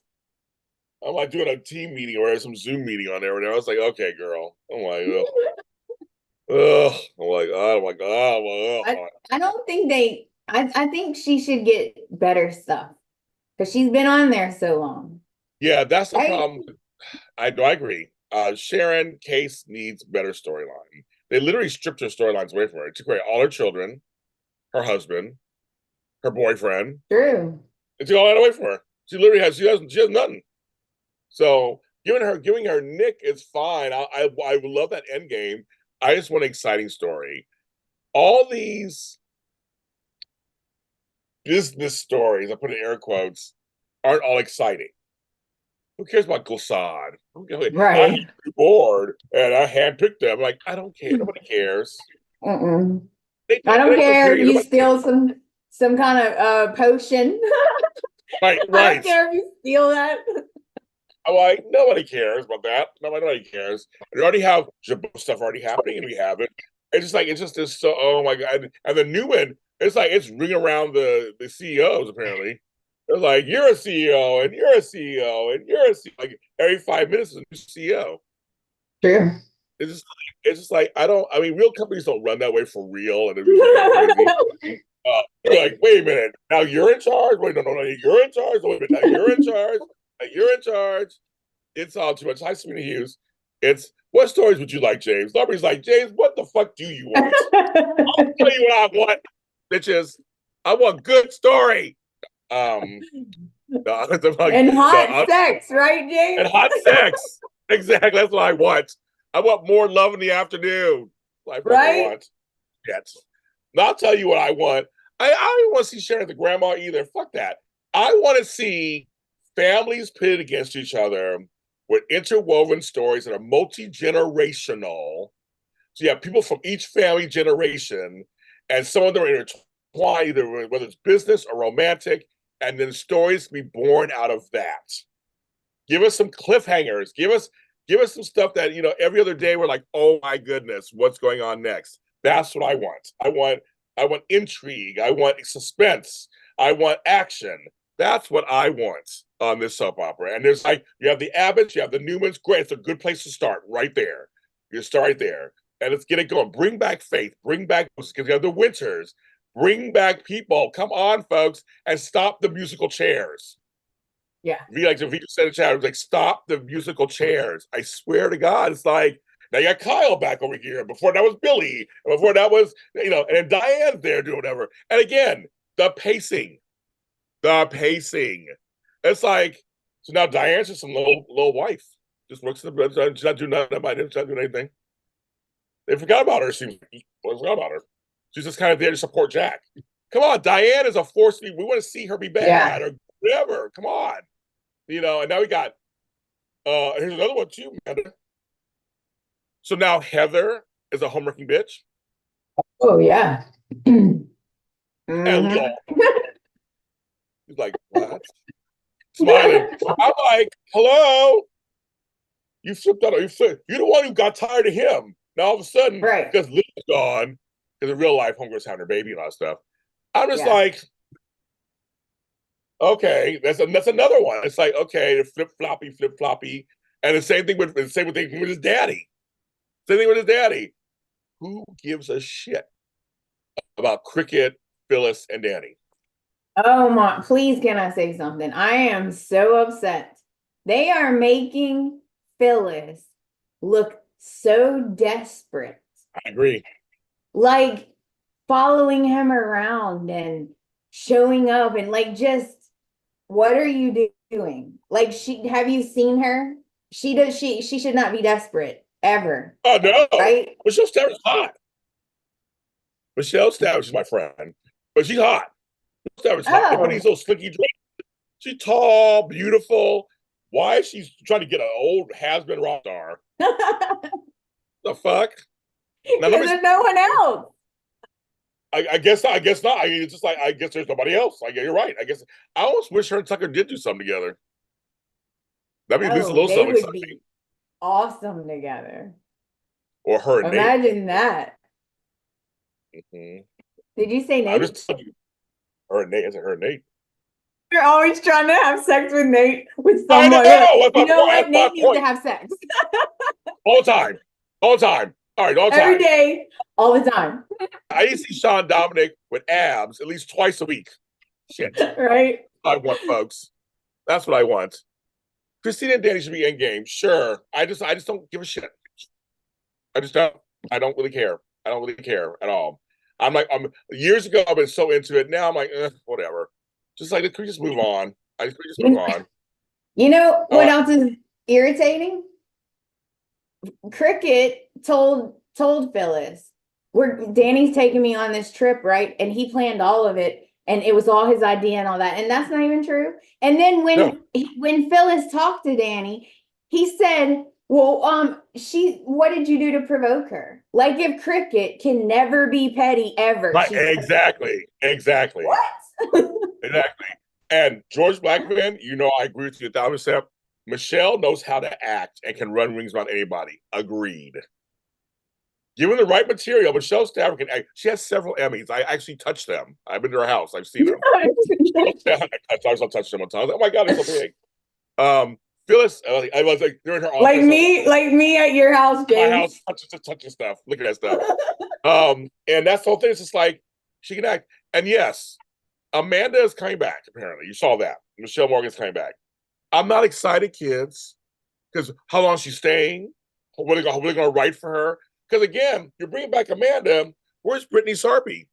I'm like doing a team meeting or some Zoom meeting on there. And I was like, okay, girl. I'm like, ugh. Ugh. I'm like, oh my God. I don't think I think she should get better stuff because she's been on there so long. Yeah, that's the Right? problem. I agree. Sharon Case needs better storyline. They literally stripped her storylines away from her. It took away all her children, her husband, her boyfriend. True. It took all that away from her. She has nothing. So giving her Nick is fine. I would love that end game. I just want an exciting story. All these business stories, I put in air quotes, aren't all exciting. Who cares about Glissad? I'm Right. bored and I handpicked them. Like, I don't care. Nobody cares. Mm-mm. They I don't don't care if period. you Nobody steal some kind of potion. right, I don't right. care if you steal that. I'm like, nobody cares about that. Nobody cares. We already have Jabot stuff already happening, and we have it. It's so. Oh my god! And the Newman, it's like it's ringing around the CEOs. Apparently, they're like, you're a CEO, and you're a CEO, and you're a CEO. Like every 5 minutes is a new CEO. True. It's just like I don't. I mean, real companies don't run that way for real, and it's crazy. You're like, wait a minute, now you're in charge. Wait, no, you're in charge. Wait a minute, now you're in charge. Now you're in charge. It's all too much. Hi, Serena Hughes. It's what stories would you like, James? Aubrey's like, James, what the fuck do you want? I'll tell you what I want, bitches. I want good story. Um, And hot sex, right, James? and hot sex. Exactly. That's what I want. I want more love in the afternoon. That's what I Right? want. Yes. Now I'll tell you what I want. I don't even want to see Sharon the grandma either. Fuck that. I want to see families pitted against each other with interwoven stories that are multi-generational. So you have people from each family generation, and some of them are intertwined, either whether it's business or romantic, and then stories can be born out of that. Give us some cliffhangers. Give us some stuff that every other day we're like, oh my goodness, what's going on next? That's what I want. I want intrigue. I want suspense. I want action. That's what I want on this soap opera. And there's like, you have the Abbotts, you have the Newmans. Great. It's a good place to start right there. You start right there. And let's get it going. Bring back Faith. Bring back, because you have the Winters. Bring back people. Come on, folks, and stop the musical chairs. Yeah. Like Vito said in the chat, it was like, stop the musical chairs. I swear to God, it's like, now you got Kyle back over here. Before that was Billy. And before that was, and then Diane's there doing whatever. And again, the pacing. The pacing. It's like, so now Diane's just some little wife. Just works in the, she's not doing nothing about it. She's not doing anything. They forgot about her. They forgot about her. She's just kind of there to support Jack. Come on, Diane is a force. We want to see her be bad or whatever. Come on. And now we got, here's another one too, man. So now Heather is a homewrecking bitch. Oh, yeah. And Lott. He's like, what? Smiling. I'm like, hello? You flipped out. You're the one who got tired of him. Now all of a sudden, because Liv's gone, because in real life, homegirl's having her baby and all that stuff. I'm just like, okay, that's another one. It's like, okay, flip floppy, and the same thing with his daddy. Same thing with his daddy. Who gives a shit about Cricket, Phyllis, and Danny? Oh my! Please, can I say something? I am so upset. They are making Phyllis look so desperate. I agree. Like following him around and showing up and like just, what are you doing? Like, have you seen her? She should not be desperate ever. Oh no! Right? Michelle Stafford's hot. Michelle Stafford's my friend, but she's hot. Michelle Stafford's hot. But he's so slicky dressed. She's tall, beautiful. Why is she trying to get an old has-been rock star? The fuck? Because there's no one else. I guess not. It's just like, I guess there's nobody else. You're right. I almost wish her and Tucker did do something together. That'd be at least a little something exciting. Be awesome together. Or her and Imagine that. Mm-hmm. Did you say Nate? Her and Nate. I said her and Nate. You're always trying to have sex with Nate with someone else. You know what? Nate needs to have sex. All the time. All the time. All right, all the time. Every day, all the time. I need to see Sean Dominic with abs at least twice a week. Shit. Right? I want, folks. That's what I want. Christina and Danny should be in game. Sure. I just don't give a shit. I just don't. I don't really care. I don't really care at all. Years ago, I've been so into it. Now I'm like, whatever. Just like, could we just move on? Could we just move on? You know what else is irritating? Cricket told Phyllis, Danny's taking me on this trip, right? And he planned all of it, and it was all his idea and all that, and that's not even true. And then when Phyllis talked to Danny, he said, well, what did you do to provoke her? Like, if Cricket can never be petty ever. Right, exactly. What? Exactly. And George Blackman, I agree with you 1,000%. Michelle knows how to act and can run rings around anybody. Agreed. Given the right material, Michelle Stafford can act. She has several Emmys. I actually touched them. I've been to her house. I've seen them. I touched them one time. Oh my God, they're so big. Phyllis, I was like, they're in her office. Like me at your house, James. My house, touching stuff. Look at that stuff. And that's the whole thing. It's just like, she can act. And yes, Amanda is coming back, apparently. You saw that. Michelle Morgan's coming back. I'm not excited, kids, because how long is she staying? What are they going to write for her? Because again, you're bringing back Amanda. Where's Brittany Sarpy?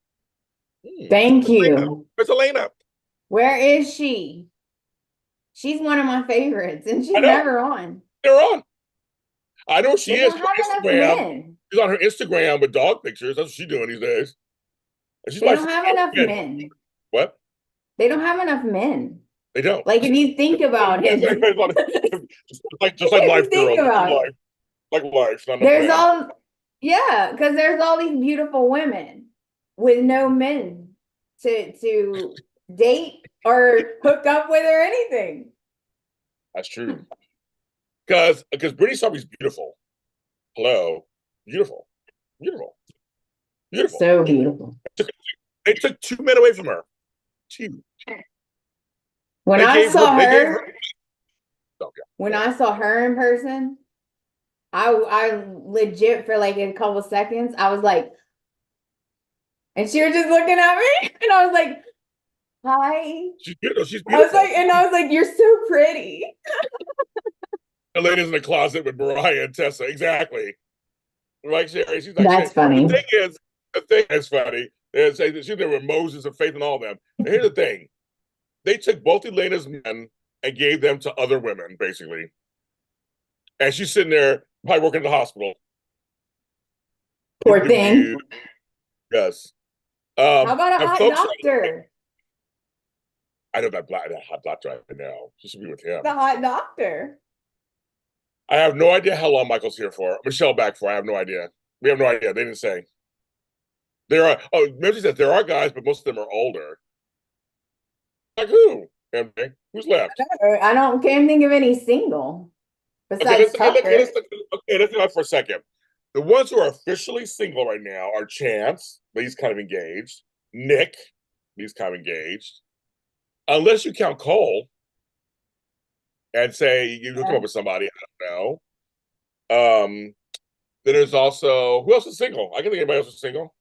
Thank you. Where's Elena? Where is she? She's one of my favorites, and she's never on. They're on. I know she is. Men. She's on her Instagram with dog pictures. That's what she's doing these days. They don't have enough men. What? They don't have enough men. They don't. Like, if you think about it. just like life, girl. Like life. Because there's all these beautiful women with no men to date or hook up with or anything. That's true. Because Brittany Sarpy's beautiful. Hello. Beautiful. So beautiful. They took 2 men away from her. 2. When They I gave saw they gave her, okay. when I saw her in person, I legit for like a couple seconds, I was like, and she was just looking at me, and I was like, hi. She's beautiful. She's I was beautiful. like, and I was like, you're so pretty. Elena's in the closet with Mariah and Tessa. Exactly. Like Sherry, she's like, That's funny. the thing is funny. She's there with Moses and Faith and all of them. And here's the thing. They took both Elena's men and gave them to other women, basically. And she's sitting there, probably working in the hospital. Poor thing. Yes. How about a hot folks, doctor? I know that hot doctor right now. She should be with him. The hot doctor. I have no idea how long Michael's here for. Michelle back for. I have no idea. We have no idea. They didn't say. There are. Oh, maybe said there are guys, but most of them are older. Like who? Who's left? I can't think of any single besides Tucker. Let's go for a second. The ones who are officially single right now are Chance. He's kind of engaged. Nick. He's kind of engaged. Unless you count Cole and say you hook him up with somebody. I don't know. Then there's also who else is single? I can think anybody else is single.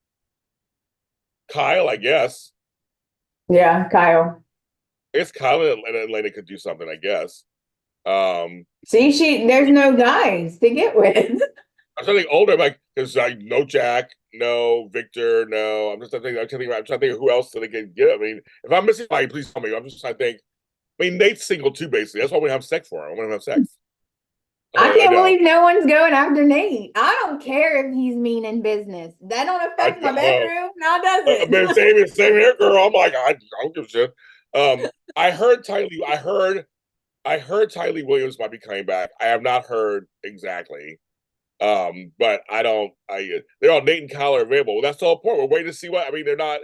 Kyle, I guess. Yeah, Kyle. I guess Kyle and Elena could do something, I guess. See, there's no guys to get with. I'm trying to think older, like there's like no Jack, no Victor, no. I'm trying to think of who else they can get. I mean, if I'm missing somebody, please tell me. I'm just trying to think. I mean, Nate's single too, basically. That's why we have sex for. I want to have sex. I can't believe no one's going after Nate. I don't care if he's mean in business. That don't affect my bedroom. Now does it? Man, same here, girl. I'm like, I don't give a shit. I heard Ty Lee Williams might be coming back. I have not heard exactly. But they're all Nate and Kyle are available. Well, that's the whole point. We're waiting to see what. I mean, they're not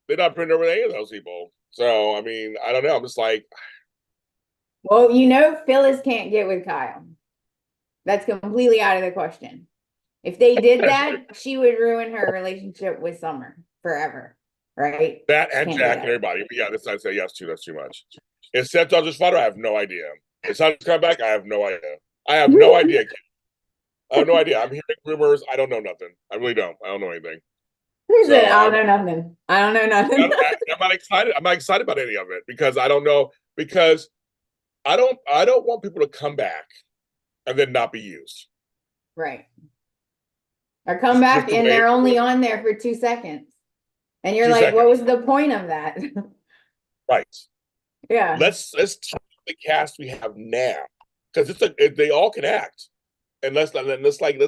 printing over any of those people. So I mean, I don't know. I'm just like, well, Phyllis can't get with Kyle. That's completely out of the question. If they did that, she would ruin her relationship with Summer forever, right? That and Jack and everybody. But yeah, this I'd say yes to. That's too much. Except Dodgers Father, I have no idea. It's not come back. I have no idea. I have no idea. I have no idea. I'm hearing rumors. I don't know nothing. I really don't. I don't know anything. Who said I don't know nothing? I don't know nothing. I'm not excited. I'm not excited about any of it because I don't know. Because I don't want people to come back and then not be used. Right. Or come back and they're only on there for 2 seconds. And you're like, what was the point of that? Right. Yeah. Let's try the cast we have now. Because they all can act. And let's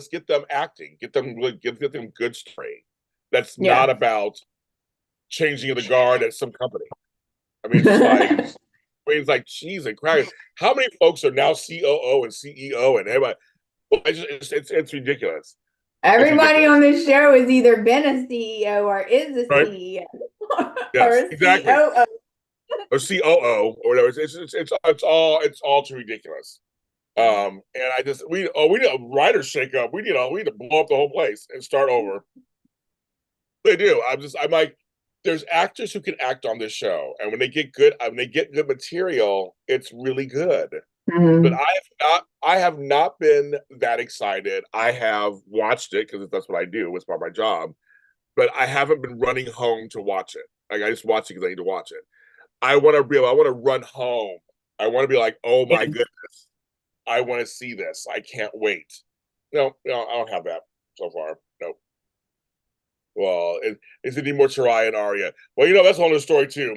get them acting. Get them good story. That's not about changing the guard at some company. I mean, it's like cheese and crackers. How many folks are now COO and CEO and everybody? It's ridiculous. Everybody on this show has either been a CEO or is a CEO. Yes, or a exactly. COO. Or COO or whatever. It's all too ridiculous. And we need a writer's shakeup. We need to blow up the whole place and start over. They do. I'm like, there's actors who can act on this show, and when they get good material, it's really good. Mm-hmm. But I have not been that excited. I have watched it because that's what I do. It's part of my job, but I haven't been running home to watch it. Like I just watch it because I need to watch it. I want to run home. I want to be like, oh my goodness, I want to see this. I can't wait. No, I don't have that so far. Nope. Well, it's any more Shirai and Arya. Well, that's a whole other story too.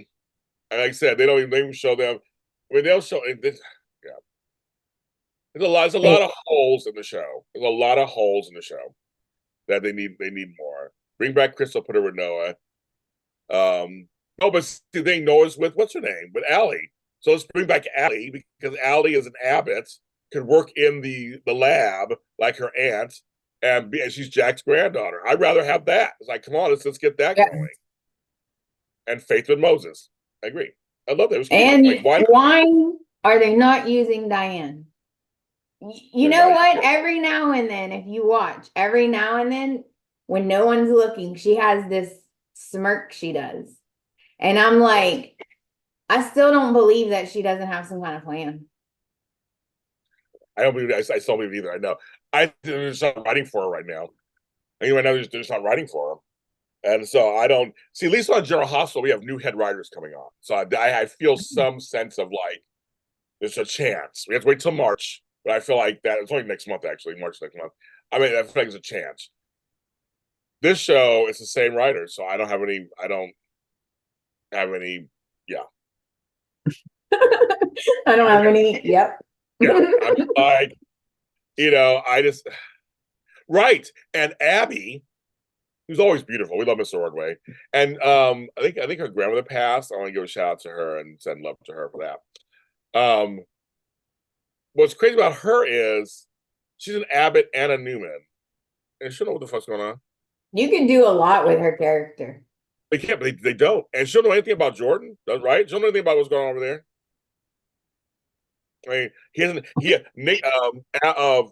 And like I said, they don't even show them. I mean, they'll show. Yeah, there's a lot of holes in the show. There's a lot of holes in the show that they need more. Bring back Crystal, put her with Noah. No, but the thing Noah's with what's her name? With Allie. So let's bring back Allie because Allie is an Abbott, could work in the lab like her aunt. And she's Jack's granddaughter. I'd rather have that. It's like, come on, let's get that going. And Faith with Moses. I agree. I love that. It was and like, why are they not using Diane? You know what? Every now and then, if you watch, every now and then, when no one's looking, she has this smirk she does. And I'm like, I still don't believe that she doesn't have some kind of plan. I don't believe. I still believe either. I know. They're just not writing for her right now. I mean, right now they're just not writing for her, and so I don't see. At least on General Hospital, we have new head writers coming on, so I feel some sense of like there's a chance. We have to wait till March, but I feel like that it's only next month actually, March next month. I mean, I feel like there's a chance. This show, it's the same writer, so I don't have any. I don't have any. Yeah. I don't have any. Yep. Yeah. I'm like, I just right. And Abby, who's always beautiful. We love Mr. Ordway. And I think her grandmother passed. I want to give a shout out to her and send love to her for that. What's crazy about her is she's an Abbott and a Newman. And she don't know what the fuck's going on. You can do a lot with her character. They can't, but they don't. And she don't know anything about Jordan, right? She don't know anything about what's going on over there. I mean,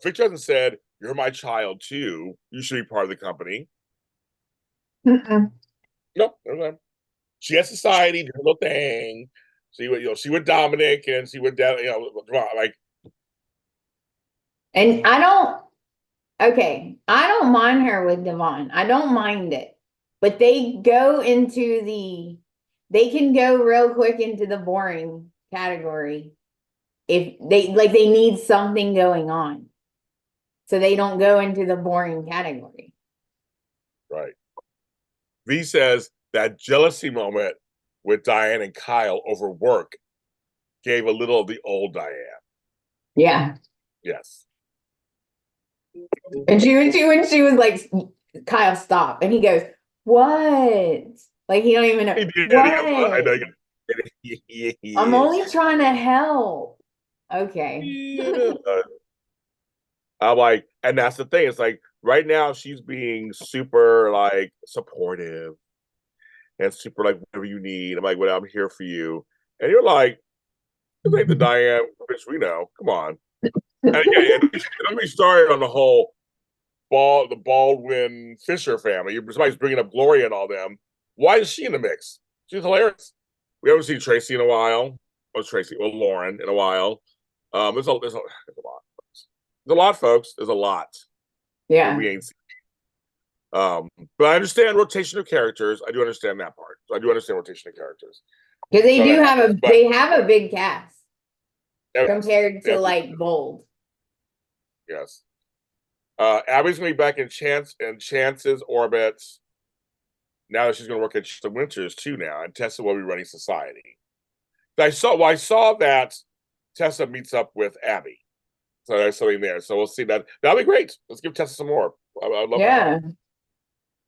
Victor hasn't said, "You're my child too. You should be part of the company." Nope. She has society, do her little thing. See what Dominic and see what like. And I don't mind her with Devon. I don't mind it. But they can go real quick into the boring category if they need something going on. So they don't go into the boring category. Right. V says that jealousy moment with Diane and Kyle over work gave a little of the old Diane. Yeah. Yes. And she was like, Kyle, stop. And he goes, what? Like he don't even know. What? I'm only trying to help. Okay. I'm like, and that's the thing. It's like right now she's being super like supportive and super like whatever you need. I'm like, well, I'm here for you. And you're like, this ain't the Diane which we know. Come on. And again, let me start on the Baldwin Fisher family. Somebody's bringing up Gloria and all them. Why is she in the mix? She's hilarious. We haven't seen Tracy in a while. Lauren in a while. There's a lot. There's a lot, folks. There's a lot. Yeah. We ain't seen. But I understand rotation of characters. I do understand that part. So I do understand rotation of characters. Because they have a big cast compared to like Bold. Yes. Abby's gonna be back in Chance's orbits. Now that she's gonna work at the Winters too now, and Tessa will be running Society. I saw that Tessa meets up with Abby. So there's something there. So we'll see that. That'll be great. Let's give Tessa some more. I'd love that.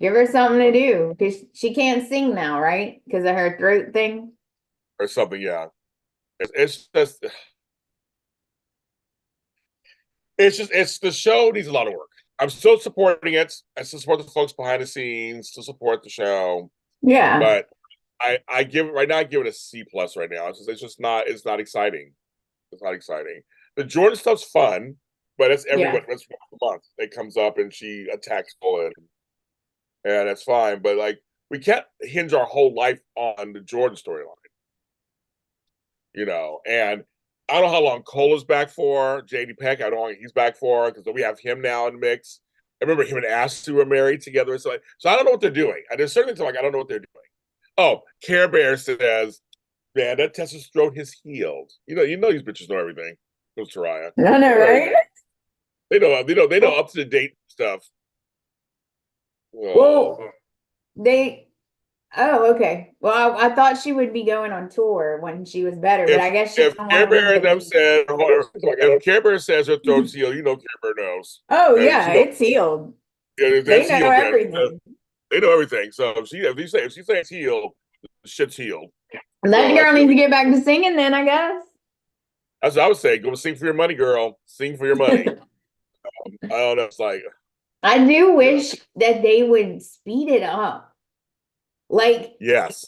Give her something to do because she can't sing now, right? Because of her throat thing. Or something, yeah. It's the show needs a lot of work. I'm still supporting it. I still support the folks behind the scenes to support the show. Yeah. But I give it a C+ right now. It's not exciting. It's not exciting. The Jordan stuff's fun, but it's once a month it comes up and she attacks Bullet, and it's fine. But like we can't hinge our whole life on the Jordan storyline, And I don't know how long Cola's back for. JD Peck, I don't know how long he's back for because we have him now in the mix. I remember him and Ashley were married together. So I don't know what they're doing. And there's certain things I don't know what they're doing. Oh, Care Bear says, man, that Tessa's throat is healed. You know these bitches know everything. Goes Taraya. I know, right? They know up to the date stuff. Okay. Well, I thought she would be going on tour when she was better, but I guess if Care Bear and them said, if Care Bear says her throat's healed, Care Bear knows. Oh yeah, it's healed. They know everything. They know everything. So if she says it's healed, shit's healed. That girl needs to get back to singing then, I guess. That's what I would say. Go sing for your money, girl. Sing for your money. I don't know. It's like I do wish that they would speed it up. Like yes.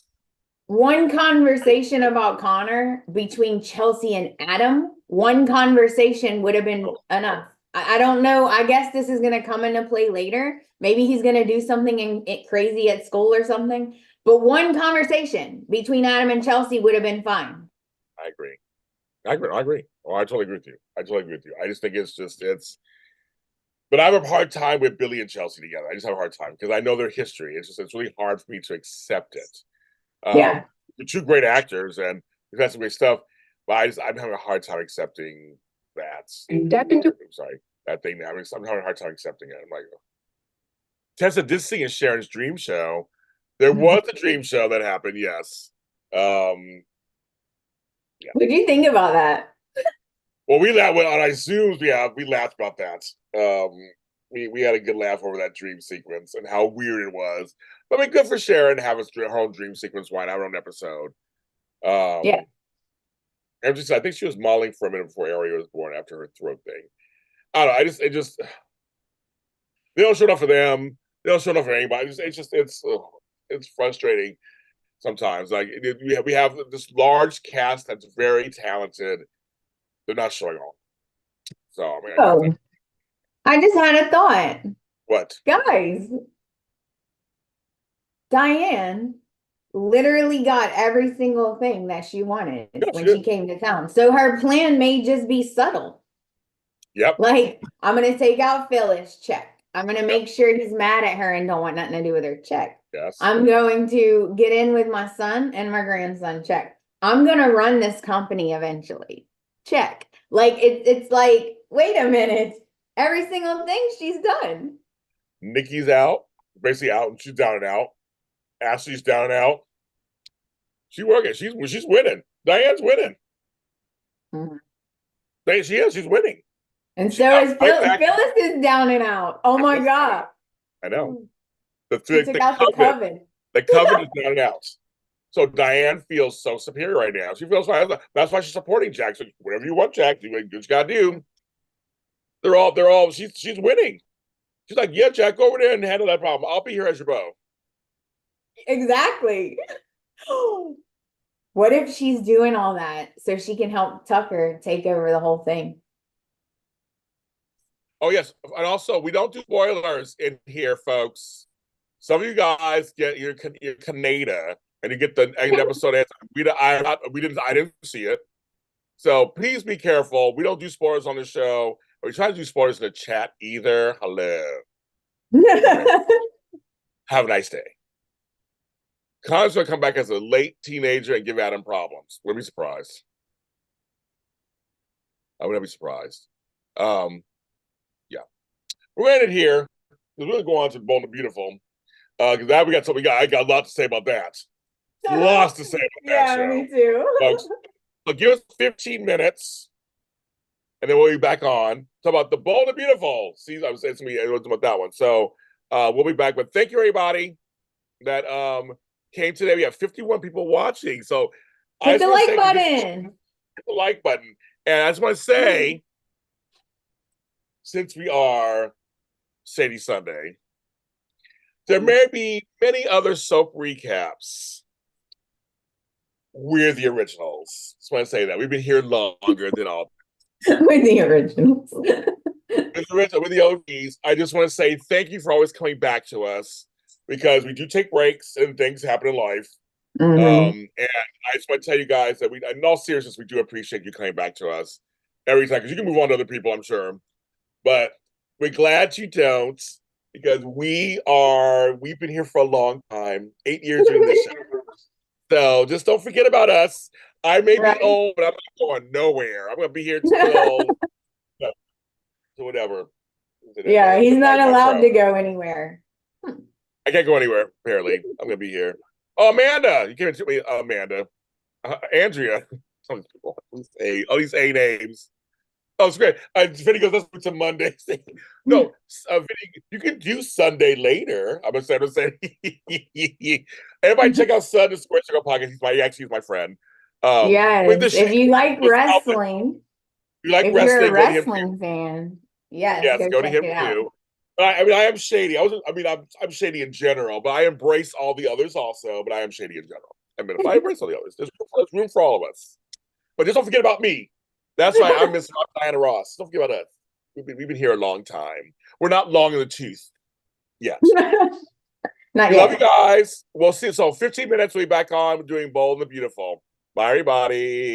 One conversation about Connor between Chelsea and Adam, one conversation would have been enough. I don't know. I guess this is going to come into play later. Maybe he's going to do something crazy at school or something. But one conversation between Adam and Chelsea would have been fine. I agree. I agree. Oh, I totally agree with you. I just think it's. But I have a hard time with Billy and Chelsea together. I just have a hard time because I know their history. It's really hard for me to accept it. Yeah. They're two great actors and they've had some great stuff, but I'm having a hard time accepting that. I'm sorry, that thing. I'm having a hard time accepting it. I'm like, Tessa did see in Sharon's dream show. There was a dream show that happened. Yes. Yeah. What do you think about that? Well, we laughed on our Zooms. We laughed about that. We had a good laugh over that dream sequence and how weird it was. But I mean, good for Sharon to have her own dream sequence. Why not her own episode? Yeah. I think she was modeling for a minute before Ariel was born after her throat thing. I don't know. They don't show up for them. They don't show up for anybody. It's frustrating sometimes. Like we have this large cast that's very talented. They're not showing off. So I mean, I just had a thought. What? Guys, Diane literally got every single thing that she wanted when she came to town. So her plan may just be subtle. Yep. Like, I'm going to take out Phyllis, check. I'm going to make sure he's mad at her and don't want nothing to do with her, check. Yes. I'm going to get in with my son and my grandson, check. I'm going to run this company eventually, check. Like, it's like, wait a minute. Every single thing she's done. Nikki's out, basically out, and she's down and out. Ashley's down and out. She's working. She's winning. Diane's winning. Mm-hmm. She's winning. And so is Phyllis is down and out. Oh my God. I know. The coven. The coven is down and out. So Diane feels so superior right now. She feels fine. That's why she's supporting Jack. So whatever you want, Jack, do what you gotta do. She's winning. She's like, yeah, Jack, go over there and handle that problem. I'll be here as your beau. Exactly. What if she's doing all that so she can help Tucker take over the whole thing? Oh, yes. And also, we don't do spoilers in here, folks. Some of you guys get your Canada and you get the episode. I didn't see it. So please be careful. We don't do spoilers on the show. We try to do spoilers in the chat either. Hello. Have a nice day. Connor's going to come back as a late teenager and give Adam problems. Wouldn't be surprised. I wouldn't be surprised. Yeah. We're going to end it here. We're going to go on to Bold and Beautiful. Because now I got a lot to say about that. Lots to say about that show. Yeah, me too. Folks, so give us 15 minutes. And then we'll be back on. Talk about the Bold and Beautiful. See, I was saying to me about that one. So we'll be back. But thank you, everybody that came today. We have 51 people watching. So hit the like button. Hit the like button. And I just want to say, since we are Sadie Sunday, there may be many other soap recaps. We're the originals. Just want to say that. We've been here longer than all. We're the originals. We're the OGs. I just want to say thank you for always coming back to us because we do take breaks and things happen in life. Mm-hmm. And I just want to tell you guys that in all seriousness, we do appreciate you coming back to us every time because you can move on to other people, I'm sure. But we're glad you don't because we've been here for a long time, 8 years doing this show. So just don't forget about us. I may be old, but I'm not going nowhere. I'm going to be here till whatever. Yeah, he's not allowed to go anywhere. I can't go anywhere, apparently. I'm going to be here. Oh, Amanda. You came to me, Amanda. Andrea. Some of these people. All these A names. Oh, it's great. Vinny goes, let's move to Monday. No, Vinny, you can do Sunday later. I'm going to say, everybody check out Sunday Square Circle Podcast. He's my friend. Yes, if you like wrestling, if you're a wrestling fan, yes, go to him too. I am shady. I'm shady in general, but I embrace all the others also. But I am shady in general. I mean, if I embrace all the others, there's room for all of us. But just don't forget about me. That's right. I'm Diana Ross. Don't forget about us. We've been here a long time. We're not long in the tooth yet. Not We yet. love you guys. We'll see. So 15 minutes, we'll be back on doing Bold and the Beautiful. Bye, everybody.